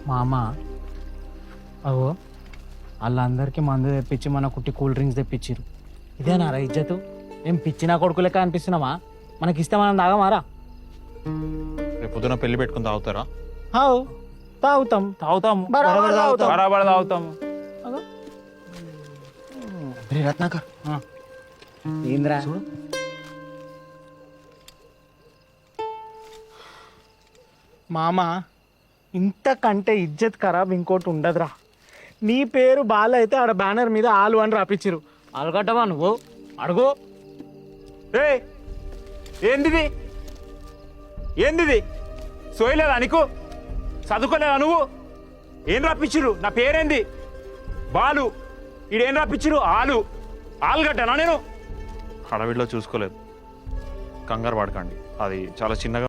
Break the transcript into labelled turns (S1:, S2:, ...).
S1: మామ అవో వాళ్ళందరికీ మందు తెప్పించి మన కుట్టి కూల్ డ్రింక్స్ తెప్పించారు. ఇదేనా రా ఇజ్జతు? ఏం పిచ్చిన కొడుకు లెక్క అనిపిస్తున్నామా? మనకి ఇస్తే మనం తాగమారా?
S2: రేపు పొద్దున పెళ్లి పెట్టుకుని తాగుతారా?
S1: హావు తాగుతాం
S3: తాగుతాము,
S1: బరాబర్ తాగుతాం.
S3: బరాబర్ తాగుతాము.
S2: రత్నాకర్
S1: ఏంద్రా మామ, ఇంతకంటే ఇజ్జత్ ఖరాబ్ ఇంకోటి ఉండదురా. నీ పేరు బాల అయితే ఆడ బ్యానర్ మీద ఆలు అని రాపిచ్చిరు. ఆలుగడ్డవా నువ్వు? అడుగు.
S3: ఏందిది ఏందిది? సోయలేదా నీకు? చదువుకోలేదా నువ్వు? ఏం రాపిచ్చిరు? నా పేరేంది? బాలు. ఈడేం రాపిచ్చిరు? ఆలు. ఆలుగడ్డనా నేను?
S2: హడావిడిలో చూసుకోలేదు, కంగారు పడకండి, అది చాలా చిన్నగా